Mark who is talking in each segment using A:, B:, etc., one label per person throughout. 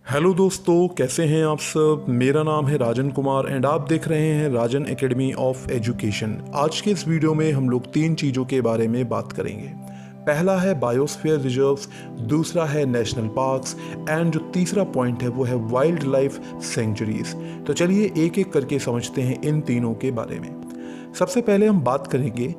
A: Hello दोस्तों, कैसे हैं आप सब। मेरा नाम है राजन कुमार एंड आप देख रहे हैं राजन एकेडमी ऑफ एजुकेशन। आज के इस वीडियो में हम लोग 3 चीज़ों के बारे में बात करेंगे। पहला है बायोस्फीयर रिजर्व्स, दूसरा है नेशनल पार्क्स एंड जो तीसरा पॉइंट है वो है वाइल्ड लाइफ सेंचुरीज। तो चलिए एक एक करके समझते हैं इन तीनों के बारे में। सबसे पहले हम बात करेंगे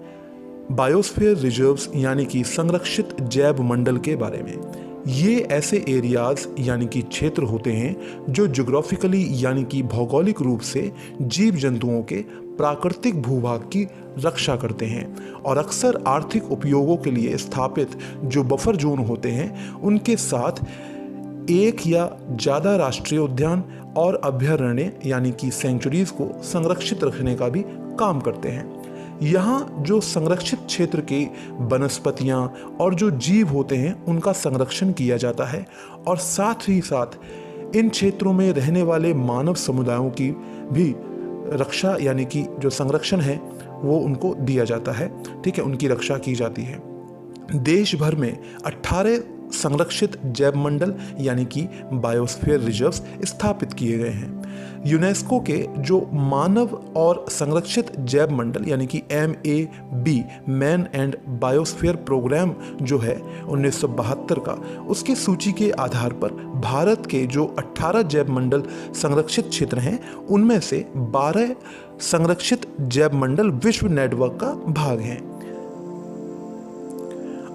A: बायोस्फीयर रिजर्व्स यानी कि संरक्षित जैव मंडल के बारे में। ये ऐसे एरियाज यानी कि क्षेत्र होते हैं जो ज्योग्राफिकली यानी कि भौगोलिक रूप से जीव जंतुओं के प्राकृतिक भूभाग की रक्षा करते हैं और अक्सर आर्थिक उपयोगों के लिए स्थापित जो बफर जोन होते हैं उनके साथ एक या ज़्यादा राष्ट्रीय उद्यान और अभयारण्य यानी कि सेंचुरीज को संरक्षित रखने का भी काम करते हैं। यहाँ जो संरक्षित क्षेत्र की वनस्पतियाँ और जो जीव होते हैं उनका संरक्षण किया जाता है और साथ ही साथ इन क्षेत्रों में रहने वाले मानव समुदायों की भी रक्षा यानी कि जो संरक्षण है वो उनको दिया जाता है। ठीक है, उनकी रक्षा की जाती है। देश भर में 18 संरक्षित जैव मंडल यानी कि बायोस्फीयर रिजर्व्स स्थापित किए गए हैं। यूनेस्को के जो मानव और संरक्षित जैव मंडल यानी कि MAB man and biosphere programme जो है 1972 का, उसकी सूची के आधार पर भारत के जो 18 जैव मंडल संरक्षित क्षेत्र हैं उनमें से 12 संरक्षित जैव मंडल विश्व नेटवर्क का भाग हैं।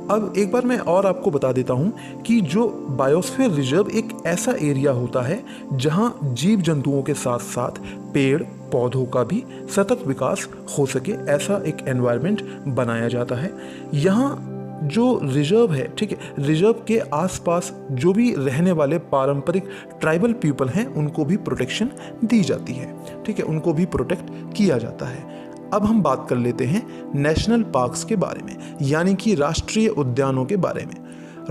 A: अब एक बार मैं और आपको बता देता हूं कि जो बायोस्फीयर रिजर्व एक ऐसा एरिया होता है जहां जीव जंतुओं के साथ साथ पेड़ पौधों का भी सतत विकास हो सके, ऐसा एक एनवायरनमेंट बनाया जाता है। यहाँ जो रिजर्व है, ठीक है, रिजर्व के आसपास जो भी रहने वाले पारंपरिक ट्राइबल पीपल हैं उनको भी प्रोटेक्शन दी जाती है। ठीक है, उनको भी प्रोटेक्ट किया जाता है। अब हम बात कर लेते हैं नेशनल पार्क्स के बारे में यानी कि राष्ट्रीय उद्यानों के बारे में।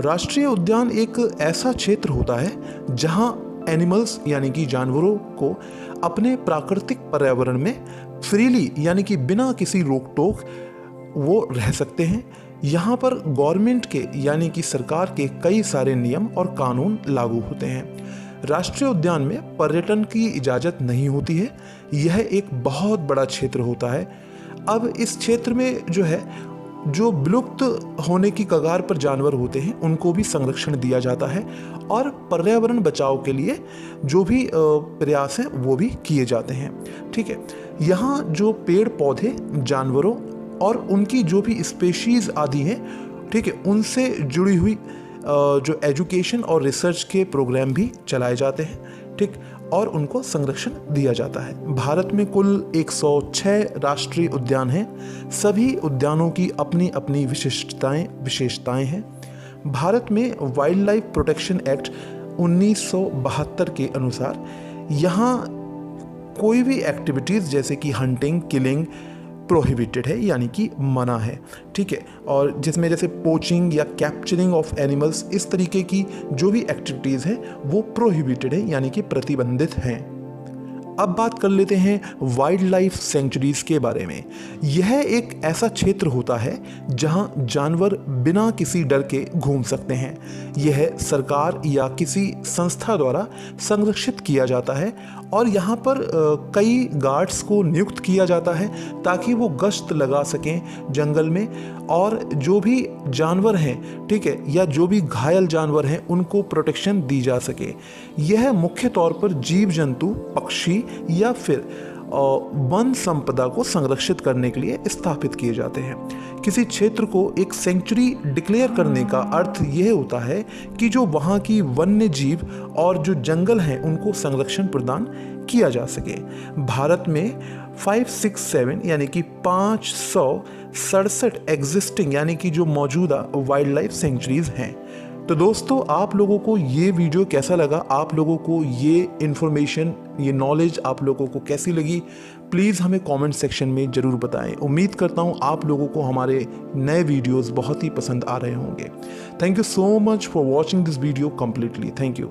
A: राष्ट्रीय उद्यान एक ऐसा क्षेत्र होता है जहां एनिमल्स यानी कि जानवरों को अपने प्राकृतिक पर्यावरण में फ्रीली यानी कि बिना किसी रोक टोक वो रह सकते हैं। यहाँ पर गवर्नमेंट के यानी कि सरकार के कई सारे नियम और कानून लागू होते हैं। राष्ट्रीय उद्यान में पर्यटन की इजाज़त नहीं होती है। यह एक बहुत बड़ा क्षेत्र होता है। अब इस क्षेत्र में जो है जो विलुप्त होने की कगार पर जानवर होते हैं उनको भी संरक्षण दिया जाता है और पर्यावरण बचाव के लिए जो भी प्रयास हैं वो भी किए जाते हैं। ठीक है, यहाँ जो पेड़ पौधे जानवरों और उनकी जो भी स्पेशीज़ आदि हैं, ठीक है, उनसे जुड़ी हुई जो एजुकेशन और रिसर्च के प्रोग्राम भी चलाए जाते हैं। ठीक, और उनको संरक्षण दिया जाता है। भारत में कुल 106 राष्ट्रीय उद्यान हैं। सभी उद्यानों की अपनी अपनी विशेषताएं हैं। भारत में वाइल्ड लाइफ प्रोटेक्शन एक्ट 1972 के अनुसार यहाँ कोई भी एक्टिविटीज़ जैसे कि हंटिंग किलिंग प्रोहिबिटेड है यानी कि मना है। ठीक है, और जिसमें जैसे पोचिंग या कैप्चरिंग ऑफ एनिमल्स इस तरीके की जो भी एक्टिविटीज़ हैं वो प्रोहिबिटेड है यानी कि प्रतिबंधित हैं। अब बात कर लेते हैं वाइल्ड लाइफ सेंचुरीज के बारे में। यह एक ऐसा क्षेत्र होता है जहां जानवर बिना किसी डर के घूम सकते हैं। यह सरकार या किसी संस्था द्वारा संरक्षित किया जाता है और यहाँ पर कई गार्ड्स को नियुक्त किया जाता है ताकि वो गश्त लगा सकें जंगल में और जो भी जानवर हैं, ठीक है, या जो भी घायल जानवर हैं उनको प्रोटेक्शन दी जा सके। यह मुख्य तौर पर जीव जंतु पक्षी या फिर वन संपदा को संरक्षित करने के लिए स्थापित किए जाते हैं। किसी क्षेत्र को एक सेंचुरी डिक्लेयर करने का अर्थ यह होता है कि जो वहाँ की वन्य जीव और जो जंगल हैं उनको संरक्षण प्रदान किया जा सके। भारत में 567 यानी कि 567 एग्जिस्टिंग यानी कि जो मौजूदा वाइल्ड लाइफ सेंचुरीज हैं। तो दोस्तों, आप लोगों को ये वीडियो कैसा लगा, आप लोगों को ये इन्फॉर्मेशन, ये नॉलेज आप लोगों को कैसी लगी, प्लीज़ हमें कमेंट सेक्शन में ज़रूर बताएं। उम्मीद करता हूँ आप लोगों को हमारे नए वीडियोस बहुत ही पसंद आ रहे होंगे। Thank you so much for watching this video completely. Thank you.